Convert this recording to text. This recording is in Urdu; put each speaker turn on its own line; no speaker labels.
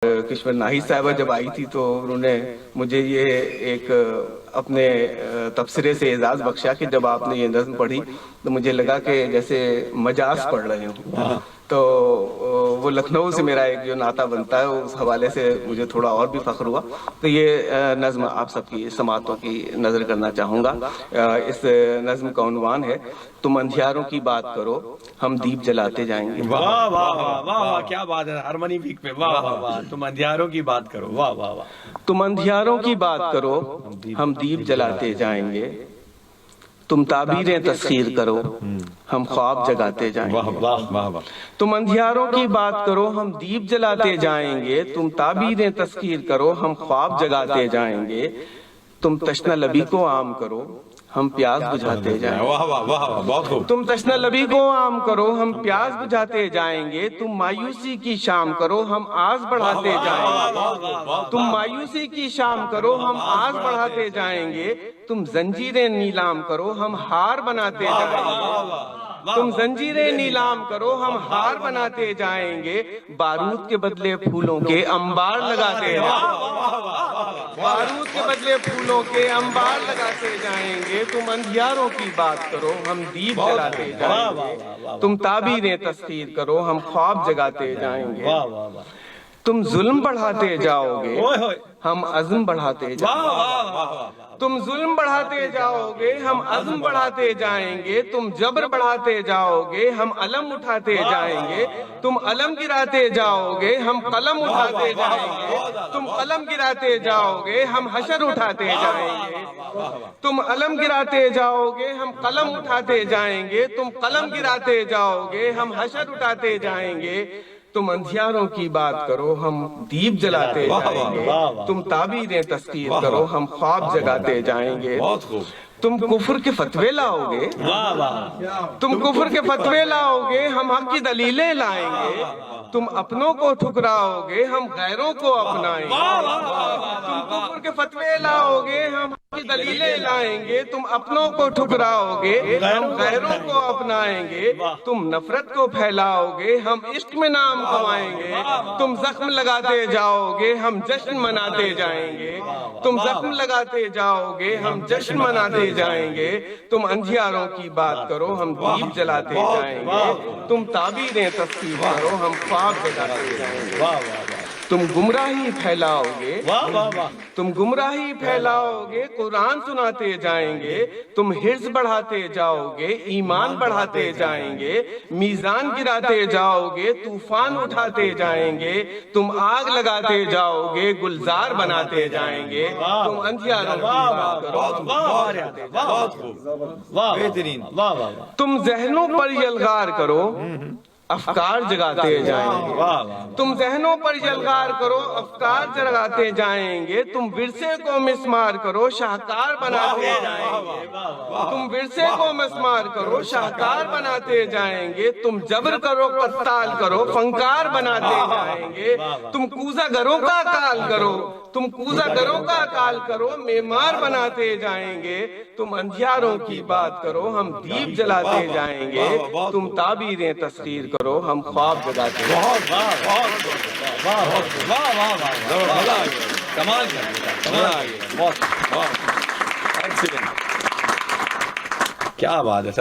کشور ناہید صاحبہ جب آئی تھی تو انہوں نے مجھے یہ ایک اپنے تبصرے سے اعزاز بخشا کہ جب آپ نے یہ نظم پڑھی تو مجھے لگا کہ جیسے مجاز پڑھ رہے ہوں. تو وہ لکھنؤ سے میرا ایک جو ناطہ بنتا ہے اس حوالے سے مجھے تھوڑا اور بھی فخر ہوا. تو یہ نظم آپ سب کی سماعتوں کی نظر کرنا چاہوں گا. اس نظم کا عنوان ہے تم اندھیاروں کی بات کرو ہم دیپ جلاتے جائیں گے.
واہ واہ واہ واہ کیا بات ہے ہارمونی پیک پہ. واہ واہ واہ تم اندھیاروں کی بات کرو. واہ واہ واہ
تم اندھیاروں کی بات کرو ہم دیپ جلاتے جائیں گے. تم تعبیریں تسخیر کرو ہم خواب جگاتے جائیں گے. تم اندھیاروں کی بات کرو ہم دیپ جلاتے جائیں گے. تم تعبیریں تسخیر کرو ہم خواب جگاتے جائیں گے. تم تشنہ لبی کو عام کرو ہم پیاس بجھاتے جائیں گے. تم تشنہ لبی کو عام کرو ہم پیاس بجھاتے جائیں گے. تم مایوسی کی شام کرو ہم آس بڑھاتے جائیں گے. تم مایوسی کی شام کرو ہم آس بڑھاتے جائیں گے. تم زنجیریں نیلام کرو ہم ہار بناتے جائیں گے. تم زنجیریں نیلام کرو ہم ہار بناتے جائیں گے. بارود کے بدلے پھولوں کے انبار لگاتے جائیں گے. بارود کے بدلے پھولوں کے انبار لگاتے جائیں گے. تم اندھیاروں کی بات کرو ہم دیپ جلاتے جائیں گے. تم تعبیریں تسخیر کرو ہم خواب جگاتے جائیں گے. تم ظلم بڑھاتے جاؤ گے ہم عزم بڑھاتے جائیں گے. تم ظلم بڑھاتے جاؤ گے ہم عزم بڑھاتے جائیں گے. تم جبر بڑھاتے جاؤ گے ہم علم اٹھاتے جائیں گے. تم علم گراتے جاؤ گے ہم قلم اٹھاتے جائیں گے. تم قلم گراتے جاؤ گے ہم حشر اٹھاتے جائیں گے. تم علم گراتے جاؤ گے ہم قلم اٹھاتے جائیں گے. تم قلم گراتے جاؤ گے ہم حشر اٹھاتے جائیں گے. تم اندھیاروں کی بات کرو ہم دیپ جلاتے جائیں گے. تم تعبیریں تسخیر کرو ہم خواب جگاتے جائیں گے. تم کفر کے فتوے لاؤ گے تم کفر کے فتوے لاؤ گے ہم حق کی دلیلیں لائیں گے. تم اپنوں کو ٹھکراؤ گے ہم غیروں کو اپنائیں گے. تم کفر کے فتوے لاؤ گے ہم حق کی دلیلیں لائیں گے. تم اپنوں کو ٹھکراؤ گے ہم غیروں کو اپنائیں گے. تم نفرت کو پھیلاؤ گے ہم عشق میں نام کمائیں گے. تم زخم لگاتے جاؤ گے ہم جشن مناتے جائیں گے. تم زخم لگاتے جاؤ گے ہم جشن مناتے جائیں گے. تم اندھیاروں کی بات کرو ہم دیپ جلاتے جائیں گے. تم تعبیریں تسخیر کرو ہم خواب جگاتے جائیں گے. تم گمراہی پھیلاؤ گے تم گمراہی پھیلاؤ گے قرآن سناتے جائیں گے. تم حرص بڑھاتے جاؤ گے ایمان بڑھاتے جائیں گے. میزان گراتے جاؤ گے طوفان اٹھاتے جائیں گے. تم آگ لگاتے جاؤ گے گلزار بناتے جائیں گے. تم اندھیاروں کی بات کرو تم ذہنوں پر یلغار کرو افکار جگاتے جائیں گے. تم ذہنوں پر یلغار کرو افکار جگاتے جائیں گے. تم ورثے کو مسمار کرو شاہکار بناتے جائیں گے. تم ورثے کو مسمار کرو شاہکار بناتے جائیں گے. تم جبر کرو قتال کرو فنکار بناتے جائیں گے. تم کوزہ گروں کا کال کرو تم کوزہ گروں کا کال کرو معمار بناتے جائیں گے. تم اندھیاروں کی بات کرو ہم دیپ جلاتے جائیں گے. تم تعبیریں تسخیر کرو ہم خواب جگاتے ہیں.
کیا بات ہے سر.